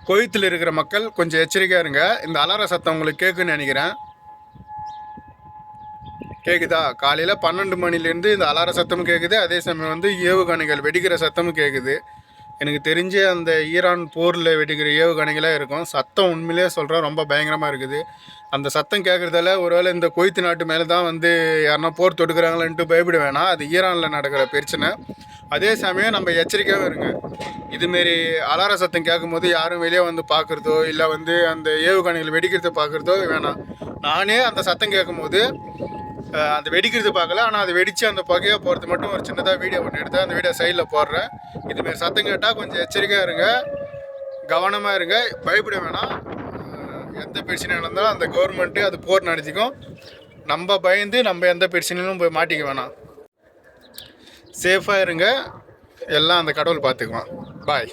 குவைத்தில் இருக்கிற மக்கள் கொஞ்சம் எச்சரிக்கையாக இருங்க. இந்த அலார சத்தம் உங்களுக்கு கேட்குன்னு நினைக்கிறேன். கேட்குதா? காலையில் 12 மணிலேருந்து இந்த அலார சத்தமும் கேட்குது. அதே சமயம் வந்து ஏவுகணைகள் வெடிக்கிற சத்தமும் கேட்குது. எனக்கு தெரிஞ்ச அந்த ஈரான் போரில் வெடிக்கிற ஏவுகணைகளாக இருக்கும். சத்தம் உண்மையிலே சொல்கிறேன் ரொம்ப பயங்கரமாக இருக்குது. அந்த சத்தம் கேட்குறதால ஒருவேளை இந்த குவைத்து நாட்டு மேலே தான் வந்து யாருன்னா போர் தொடுக்கிறாங்களன்ட்டு பயப்பட வேணாம். அது ஈரானில் நடக்கிற பிரச்சனை. அதே சமயம் நம்ம எச்சரிக்கையாகவும் இருங்க. இதுமாரி அலார சத்தம் கேட்கும்போது யாரும் வெளியே வந்து பார்க்குறதோ இல்லை வந்து அந்த ஏவுகணைகள் வெடிக்கிறத பார்க்குறதோ வேணாம். நானே அந்த சத்தம் கேட்கும்போது அந்த வெடிக்கிறது பார்க்கல, ஆனால் அது வெடித்து அந்த புகையாக போகிறது மட்டும் ஒரு சின்னதாக வீடியோ ஒன்று எடுத்து அந்த வீடியோ சைடில் போடுறேன். இதுமாரி சத்தம் கேட்டால் கொஞ்சம் எச்சரிக்கையாக இருங்க, கவனமாக இருங்க, பயப்பட வேணாம். எந்த பிரச்சனை நடந்தாலும் அந்த கவர்மெண்ட்டு அது போர் நடத்திக்கும். நம்ம பயந்து நம்ம எந்த பிரச்சனையிலும் போய் மாட்டிக்க வேணாம். சேஃபாக இருங்க, எல்லாம் அந்த கடவுள் பார்த்துக்குவான். பாய்.